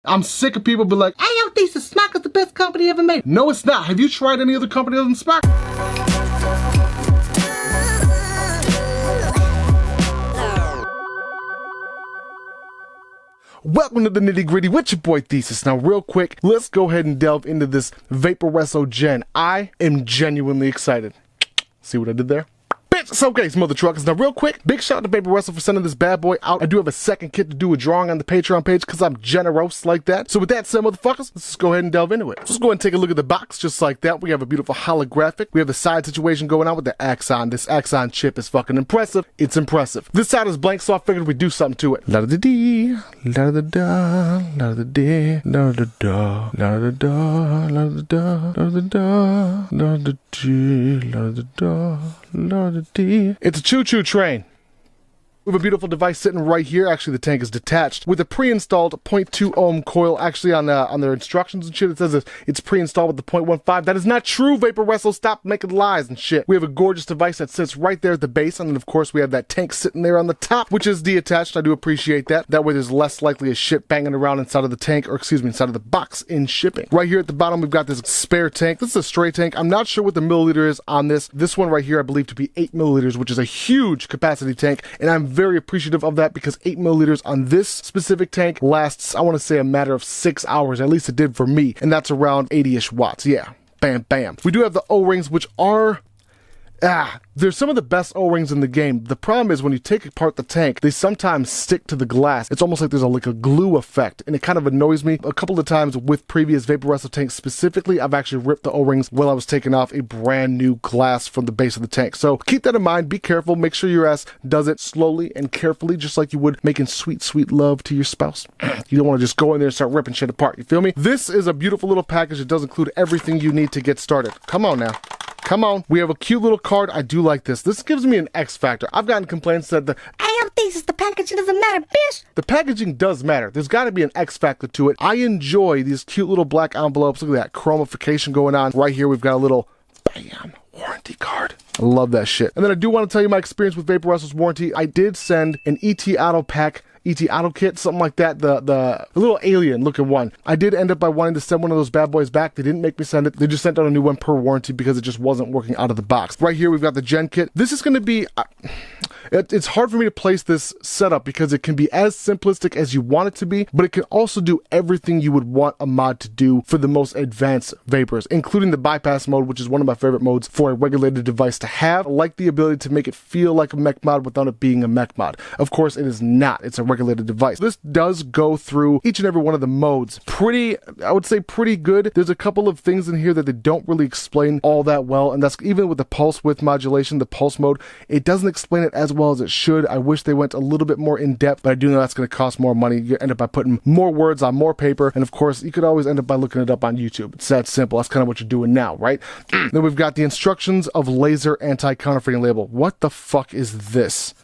I'm sick of people be like, hey, yo, Thesis, Smack is the best company ever made. No, it's not. Have you tried any other company other than Smack? Welcome to the Nitty Gritty with your boy Thesis. Now real quick, let's go ahead and delve into this Vaporesso Gen. I am genuinely excited. See what I did there? Bitch, it's okay, mother truckers. Now real quick, big shout out to Vaporesso for sending this bad boy out. I do have a second kit to do a drawing on the Patreon page because I'm generous like that. So with that said, motherfuckers, let's just go ahead and delve into it. Let's go ahead and take a look at the box just like that. We have a beautiful holographic. We have the side situation going on with the Axon. This Axon chip is fucking impressive. It's impressive. This side is blank, so I figured we'd do something to it. La da dee, la da da, la da dee, la da da, la da da, la da da, la da da, la da dee, la da da, la da dee. It's a choo-choo train. We have a beautiful device sitting right here. Actually, the tank is detached with a pre-installed 0.2 ohm coil. Actually, on their instructions and shit, it says it's pre-installed with the 0.15. That is not true, Vaporesso. Stop making lies and shit. We have a gorgeous device that sits right there at the base, and then of course we have that tank sitting there on the top, which is detached. I do appreciate that. That way, there's less likely a shit banging around inside of the tank, or excuse me, inside of the box in shipping. Right here at the bottom, we've got this spare tank. This is a stray tank. I'm not sure what the milliliter is on this. This one right here, I believe to be 8 milliliters, which is a huge capacity tank, and I'm very appreciative of that because 8 milliliters on this specific tank lasts, I want to say, a matter of 6 hours. At least it did for me, and that's around 80-ish watts. Yeah, bam, bam. We do have the O-rings, which are they're some of the best O-rings in the game. The problem is when you take apart the tank, they sometimes stick to the glass. It's almost like there's like a glue effect, and it kind of annoys me. A couple of times with previous Vaporesso tanks specifically, I've actually ripped the O-rings while I was taking off a brand new glass from the base of the tank. So keep that in mind. Be careful. Make sure your ass does it slowly and carefully, just like you would making sweet, sweet love to your spouse. You don't want to just go in there and start ripping shit apart. You feel me? This is a beautiful little package. It does include everything you need to get started. Come on now. Come on. We have a cute little card. I do like this. This gives me an X factor. I've gotten complaints that the packaging doesn't matter, bitch. The packaging does matter. There's got to be an X factor to it. I enjoy these cute little black envelopes. Look at that chromification going on. Right here, we've got a little bam warranty card. I love that shit. And then I do want to tell you my experience with Vaporesso's warranty. I did send an ET Auto pack, ET Auto Kit, something like that, the little alien looking one. I did end up by wanting to send one of those bad boys back. They didn't make me send it. They just sent out a new one per warranty because it just wasn't working out of the box. Right here, we've got the Gen Kit. This is going to be... it's hard for me to place this setup because it can be as simplistic as you want it to be, but it can also do everything you would want a mod to do for the most advanced vapors, including the bypass mode, which is one of my favorite modes for a regulated device to have. I like the ability to make it feel like a mech mod without it being a mech mod. Of course, it is not. It's a regulated device. This does go through each and every one of the modes I would say pretty good. There's a couple of things in here that they don't really explain all that well, and that's even with the pulse width modulation, the pulse mode. It doesn't explain it as well as it should. I wish they went a little bit more in depth, but I do know that's going to cost more money. You end up by putting more words on more paper, and of course, you could always end up by looking it up on YouTube. It's that simple. That's kind of what you're doing now, right? Then we've got the instructions of laser anti-counterfeiting label. What the fuck is this?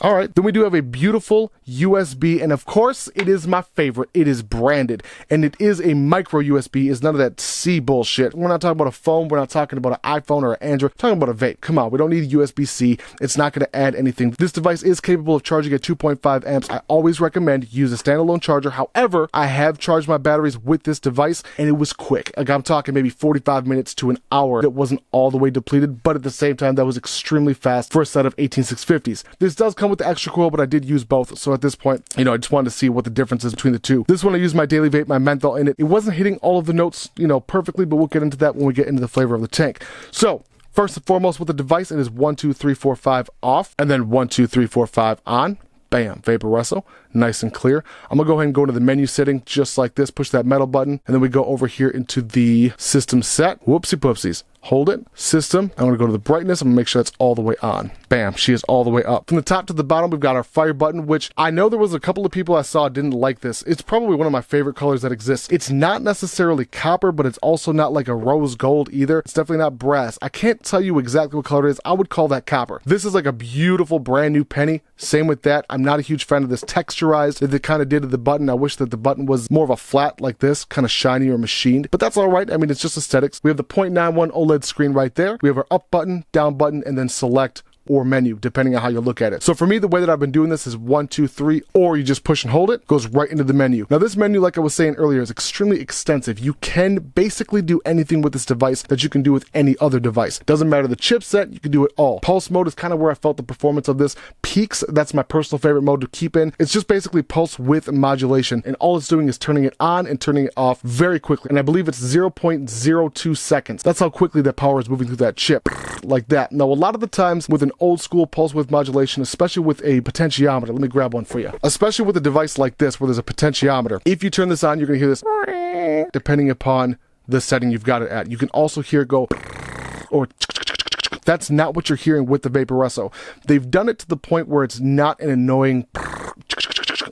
All right, then we do have a beautiful USB, and of course, it is my favorite. It is branded, and it is a micro USB. It's none of that C bullshit. We're not talking about a phone. We're not talking about an iPhone or an Android. We're talking about a vape. Come on, we don't need USB-C. It's not going to add anything. This device is capable of charging at 2.5 amps. I always recommend use a standalone charger. However, I have charged my batteries with this device, and it was quick. Like, I'm talking maybe 45 minutes to an hour. It wasn't all the way depleted, but at the same time, that was extremely fast for a set of 18650s. This does come with the extra coil, but I did use both. So at this point, I just wanted to see what the difference is between the two. This one I used my daily vape, my menthol in it. It wasn't hitting all of the notes, perfectly, but we'll get into that when we get into the flavor of the tank. So first and foremost with the device, it is 1, 2, 3, 4, 5 off, and then 1, 2, 3, 4, 5 on. Bam, Vaporesso, nice and clear. I'm gonna go ahead and go into the menu setting just like this, push that metal button, and then we go over here into the system set. Whoopsie poopsies. Hold it, system. I'm gonna go to the brightness. I'm gonna make sure that's all the way on. Bam, she is all the way up. From the top to the bottom, we've got our fire button, which I know there was a couple of people I saw didn't like this. It's probably one of my favorite colors that exists. It's not necessarily copper, but it's also not like a rose gold either. It's definitely not brass. I can't tell you exactly what color it is. I would call that copper. This is like a beautiful brand new penny. Same with that. I'm not a huge fan of this texturized that they kind of did to the button. I wish that the button was more of a flat like this, kind of shiny or machined, but that's all right. I mean, it's just aesthetics. We have the 0.91 OLED screen right there. We have our up button, down button, and then select or menu, depending on how you look at it. So for me, the way that I've been doing this is 1, 2, 3, or you just push and hold it, goes right into the menu. Now this menu, like I was saying earlier, is extremely extensive. You can basically do anything with this device that you can do with any other device. Doesn't matter the chipset, you can do it all. Pulse mode is kind of where I felt the performance of this. Peaks, that's my personal favorite mode to keep in. It's just basically pulse width modulation, and all it's doing is turning it on and turning it off very quickly. And I believe it's 0.02 seconds. That's how quickly that power is moving through that chip, like that. Now, a lot of the times with an old school pulse width modulation, especially with a potentiometer, let me grab one for you. Especially with a device like this where there's a potentiometer, if you turn this on, you're gonna hear this depending upon the setting you've got it at. You can also hear it go or that's not what you're hearing with the Vaporesso. They've done it to the point where it's not an annoying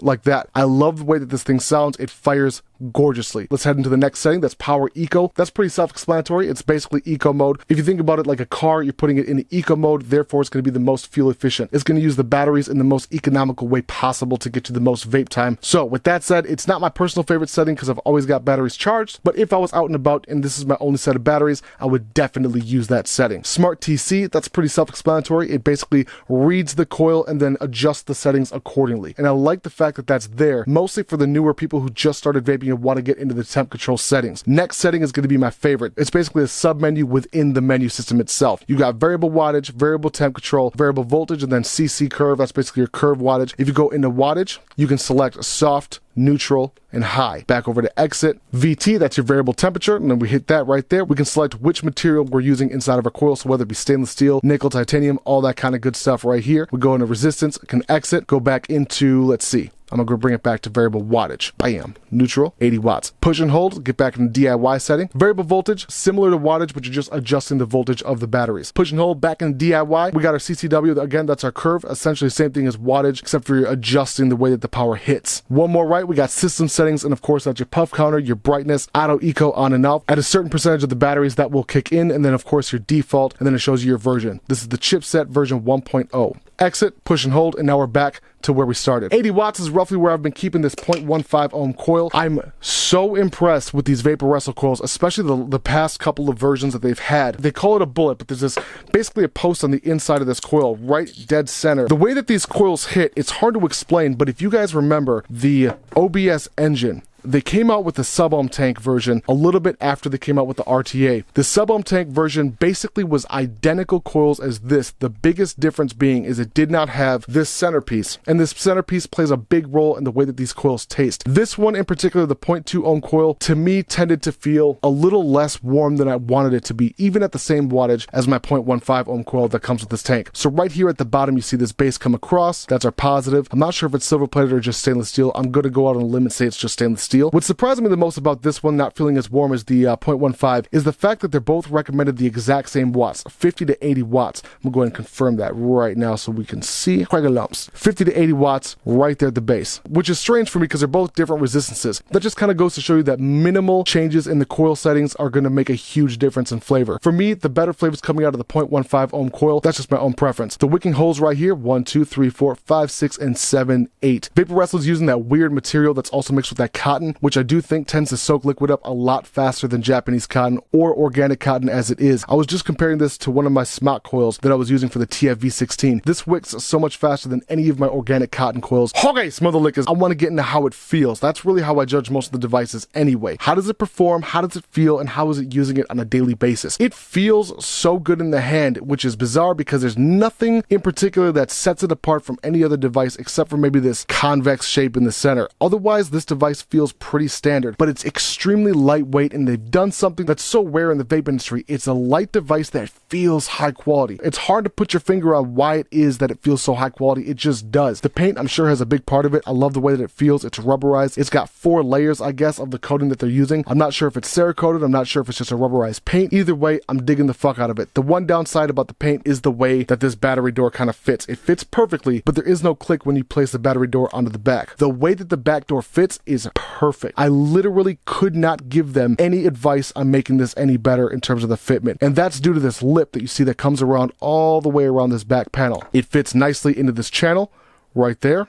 like that. I love the way that this thing sounds. It fires gorgeously. Let's head into the next setting. That's power eco. That's pretty self-explanatory. It's basically eco mode. If you think about it like a car, you're putting it in eco mode, therefore it's going to be the most fuel efficient. It's going to use the batteries in the most economical way possible to get you the most vape time. So with that said, it's not my personal favorite setting because I've always got batteries charged, but if I was out and about and this is my only set of batteries, I would definitely use that setting. Smart TC, that's pretty self-explanatory. It basically reads the coil and then adjusts the settings accordingly. And I like the fact that that's there, mostly for the newer people who just started vaping and want to get into the temp control settings. Next setting is going to be my favorite. It's basically a sub-menu within the menu system itself. You got variable wattage, variable temp control, variable voltage, and then CC curve. That's basically your curve wattage. If you go into wattage, you can select soft, neutral, and high. Back over to exit. VT, that's your variable temperature, and then we hit that right there. We can select which material we're using inside of our coil, so whether it be stainless steel, nickel, titanium, all that kind of good stuff right here. We go into resistance, can exit, go back into, let's see, I'm going to bring it back to variable wattage. Bam. Neutral, 80 watts. Push and hold, get back in the DIY setting. Variable voltage, similar to wattage, but you're just adjusting the voltage of the batteries. Push and hold, back in DIY. We got our CCW, again, that's our curve. Essentially the same thing as wattage, except for you're adjusting the way that the power hits. One more right, we got system settings, and of course that's your puff counter, your brightness, auto eco on and off. At a certain percentage of the batteries that will kick in, and then of course your default, and then it shows you your version. This is the chipset version 1.0. Exit, push and hold, and now we're back to where we started. 80 watts is roughly where I've been keeping this 0.15 ohm coil. I'm so impressed with these Vaporesso coils, especially the past couple of versions that they've had. They call it a bullet, but there's this basically a post on the inside of this coil, right dead center. The way that these coils hit, it's hard to explain, but if you guys remember the OBS engine, they came out with the sub-ohm tank version a little bit after they came out with the RTA. The sub-ohm tank version basically was identical coils as this. The biggest difference being is it did not have this centerpiece, and this centerpiece plays a big role in the way that these coils taste. This one in particular, the 0.2 ohm coil, to me tended to feel a little less warm than I wanted it to be, even at the same wattage as my 0.15 ohm coil that comes with this tank. So right here at the bottom, you see this base come across. That's our positive. I'm not sure if it's silver plated or just stainless steel. I'm going to go out on a limb and say it's just stainless steel. What surprised me the most about this one not feeling as warm as the 0.15 is the fact that they're both recommended the exact same watts, 50 to 80 watts. I'm going to go ahead and confirm that right now so we can see. 50 to 80 watts right there at the base, which is strange for me because they're both different resistances. That just kind of goes to show you that minimal changes in the coil settings are going to make a huge difference in flavor. For me, the better flavors coming out of the 0.15 ohm coil. That's just my own preference. The wicking holes right here, 1, 2, 3, 4, 5, 6, and 7, 8. Vaporesso's using that weird material that's also mixed with that cotton, which I do think tends to soak liquid up a lot faster than Japanese cotton or organic cotton as it is. I was just comparing this to one of my smock coils that I was using for the TFV16. This wicks so much faster than any of my organic cotton coils. Okay, smother lickers, I want to get into how it feels. That's really how I judge most of the devices anyway. How does it perform? How does it feel? And how is it using it on a daily basis? It feels so good in the hand, which is bizarre because there's nothing in particular that sets it apart from any other device except for maybe this convex shape in the center. Otherwise, this device feels pretty standard, but it's extremely lightweight, and they've done something that's so rare in the vape industry. It's a light device that feels high quality. It's hard to put your finger on why it is that it feels so high quality. It just does. The paint, I'm sure, has a big part of it. I love the way that it feels. It's rubberized. It's got 4 layers, I guess, of the coating that they're using. I'm not sure if it's Cerakoted. I'm not sure if it's just a rubberized paint. Either way, I'm digging the fuck out of it. The one downside about the paint is the way that this battery door kind of fits. It fits perfectly, but there is no click when you place the battery door onto the back. The way that the back door fits is perfect. I literally could not give them any advice on making this any better in terms of the fitment. And that's due to this lip that you see that comes around all the way around this back panel. It fits nicely into this channel right there.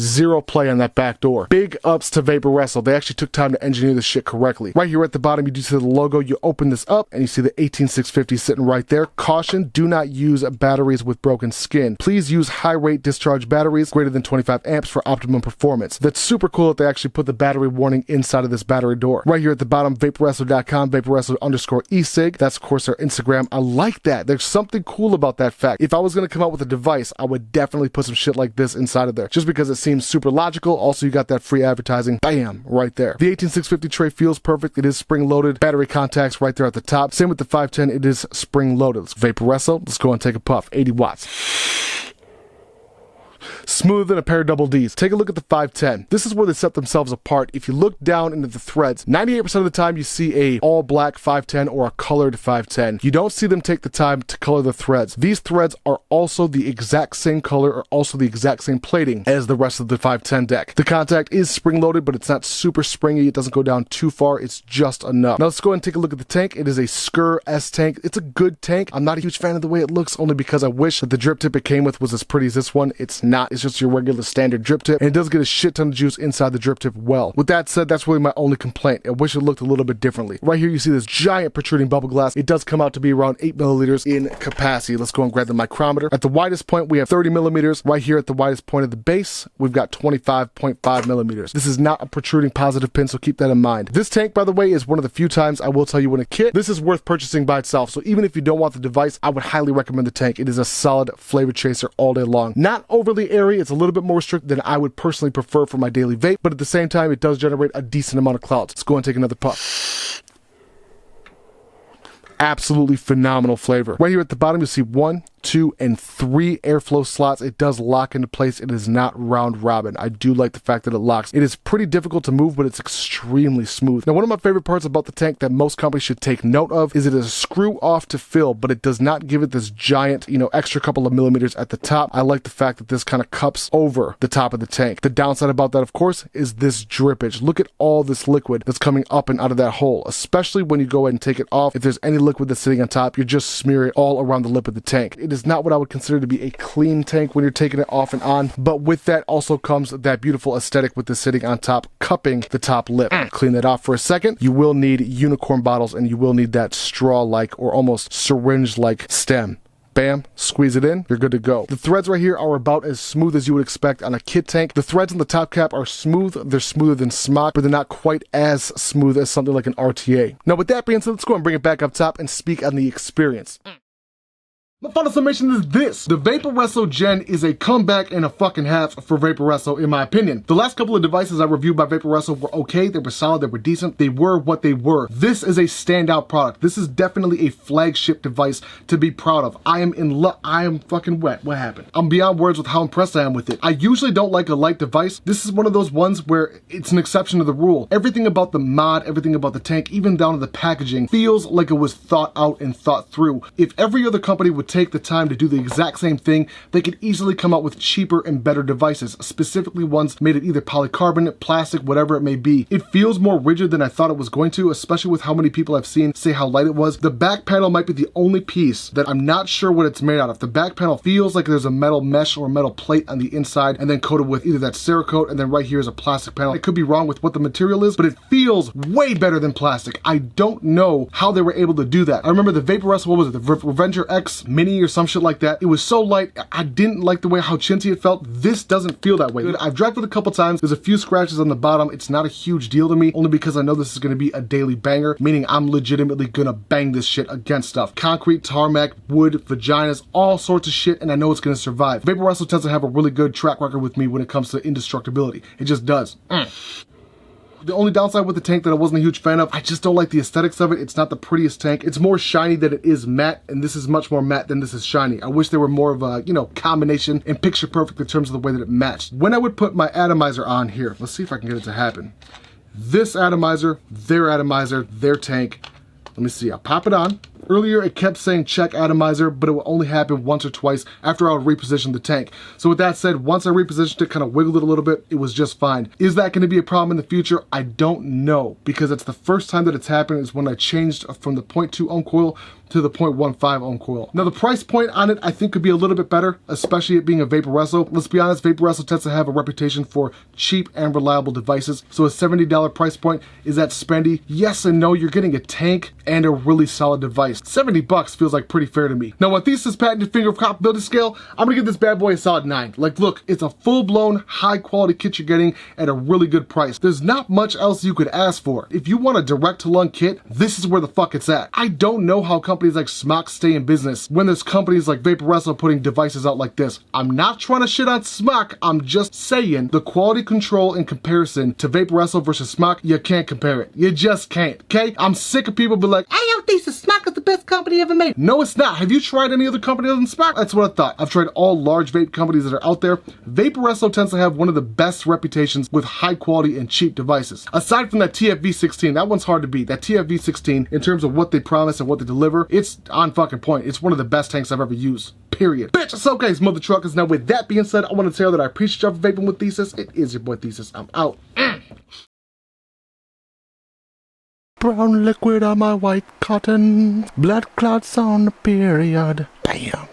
zero play on that back door. Big ups to Vaporesso. They actually took time to engineer this shit correctly. Right here at the bottom, you do see the logo. You open this up and you see the 18650 sitting right there. Caution, do not use batteries with broken skin. Please use high rate discharge batteries greater than 25 amps for optimum performance. That's super cool that they actually put the battery warning inside of this battery door. Right here at the bottom, Vaporesso.com, Vaporesso_e-cig. That's of course our Instagram. I like that. There's something cool about that fact. If I was going to come out with a device, I would definitely put some shit like this inside of there, just because it seems super logical. Also, you got that free advertising, bam, right there. The 18650 tray feels perfect. It is spring loaded. Battery contacts right there at the top. Same with the 510. It is spring loaded. It's Vaporesso. Let's go and take a puff. 80 watts. Smoother than a pair of double Ds. Take a look at the 510. This is where they set themselves apart. If you look down into the threads, 98% of the time you see a all black 510 or a colored 510. You don't see them take the time to color the threads. These threads are also the exact same color or also the exact same plating as the rest of the 510 deck. The contact is spring loaded, but it's not super springy. It doesn't go down too far. It's just enough. Now let's go ahead and take a look at the tank. It is a Skur S tank. It's a good tank. I'm not a huge fan of the way it looks, only because I wish that the drip tip it came with was as pretty as this one. It's not. It's just your regular standard drip tip, and it does get a shit ton of juice inside the drip tip well. With that said, that's really my only complaint. I wish it looked a little bit differently. Right here you see this giant protruding bubble glass. It does come out to be around 8 milliliters in capacity. Let's go and grab the micrometer. At the widest point we have 30 millimeters. Right here at the widest point of the base we've got 25.5 millimeters. This is not a protruding positive pin, so keep that in mind. This tank, by the way, is one of the few times I will tell you in a kit this is worth purchasing by itself. So even if you don't want the device, I would highly recommend the tank. It is a solid flavor chaser all day long. Not overly airy. It's a little bit more restricted than I would personally prefer for my daily vape, but at the same time it does generate a decent amount of clouds. Let's go and take another puff. Absolutely phenomenal flavor. Right here at the bottom you'll see 1, 2, and 3 airflow slots. It does lock into place. It is not round robin. I do like the fact that it locks. It is pretty difficult to move, but it's extremely smooth. Now, one of my favorite parts about the tank that most companies should take note of is it is a screw off to fill, but it does not give it this giant, extra couple of millimeters at the top. I like the fact that this kind of cups over the top of the tank. The downside about that, of course, is this drippage. Look at all this liquid that's coming up and out of that hole, especially when you go ahead and take it off. If there's any liquid that's sitting on top, you just smear it all around the lip of the tank. It is not what I would consider to be a clean tank when you're taking it off and on, but with that also comes that beautiful aesthetic with this sitting on top, cupping the top lip. Clean that off for a second. You will need unicorn bottles and you will need that straw-like or almost syringe-like stem. Bam, squeeze it in, you're good to go. The threads right here are about as smooth as you would expect on a kit tank. The threads on the top cap are smooth. They're smoother than smock, but they're not quite as smooth as something like an RTA. Now with that being said, let's go and bring it back up top and speak on the experience. My final summation is this. The Vaporesso Gen is a comeback and a fucking half for Vaporesso, in my opinion. The last couple of devices I reviewed by Vaporesso were okay. They were solid. They were decent. They were what they were. This is a standout product. This is definitely a flagship device to be proud of. I am in love. I am fucking wet. What happened? I'm beyond words with how impressed I am with it. I usually don't like a light device. This is one of those ones where it's an exception to the rule. Everything about the mod, everything about the tank, even down to the packaging, feels like it was thought out and thought through. If every other company would take the time to do the exact same thing, they could easily come out with cheaper and better devices, specifically ones made of either polycarbonate, plastic, whatever it may be. It feels more rigid than I thought it was going to, especially with how many people I've seen say how light it was. The back panel might be the only piece that I'm not sure what it's made out of. The back panel feels like there's a metal mesh or a metal plate on the inside and then coated with either that Cerakote and then right here is a plastic panel. I could be wrong with what the material is, but it feels way better than plastic. I don't know how they were able to do that. I remember the Vaporesso, what was it, the Revenger X Mini or some shit like that. It was so light. I didn't like the way how chintzy it felt. This doesn't feel that way. I've dropped it a couple times. There's a few scratches on the bottom. It's not a huge deal to me, only because I know this is going to be a daily banger, meaning I'm legitimately gonna bang this shit against stuff. Concrete, tarmac, wood, vaginas, all sorts of shit, and I know it's gonna survive. Vaporesso tends to have a really good track record with me when it comes to indestructibility. It just does. The only downside with the tank that I wasn't a huge fan of, I just don't like the aesthetics of it. It's not the prettiest tank. It's more shiny than it is matte, and this is much more matte than this is shiny. I wish there were more of a, combination and picture perfect in terms of the way that it matched. When I would put my atomizer on here, let's see if I can get it to happen. This atomizer, their tank. Let me see, I'll pop it on. Earlier, it kept saying check atomizer, but it will only happen once or twice after I would reposition the tank. So with that said, once I repositioned it, kind of wiggled it a little bit, it was just fine. Is that going to be a problem in the future? I don't know, because it's the first time that it's happened is when I changed from the 0.2 ohm coil to the 0.15 ohm coil. Now the price point on it I think could be a little bit better, especially it being a Vaporesso. Let's be honest, Vaporesso tends to have a reputation for cheap and reliable devices. So a $70 price point, is that spendy? Yes and no. You're getting a tank and a really solid device. 70 bucks feels like pretty fair to me. Now with Thesis patented finger compatibility scale, I'm gonna give this bad boy a solid 9. Like look, it's a full-blown high quality kit you're getting at a really good price. There's not much else you could ask for. If you want a direct to lung kit, this is where the fuck it's at. I don't know how companies like Smock stay in business when there's companies like Vaporesso putting devices out like this. I'm not trying to shit on Smock, I'm just saying the quality control in comparison to Vaporesso versus Smock, you can't compare it. You just can't, okay? I'm sick of people be like, hey yo, Thesis, Smock is the best company ever made. No, it's not. Have you tried any other company other than Smock? That's what I thought. I've tried all large vape companies that are out there. Vaporesso tends to have one of the best reputations with high quality and cheap devices. Aside from that TFV16, that one's hard to beat. That TFV16, in terms of what they promise and what they deliver, it's on fucking point. It's one of the best tanks I've ever used. Period. Bitch, so guys, mother truckers. Now with that being said, I want to tell you that I appreciate y'all for vaping with Thesis. It is your boy Thesis. I'm out. Brown liquid on my white cotton, blood clots on the period. Bam.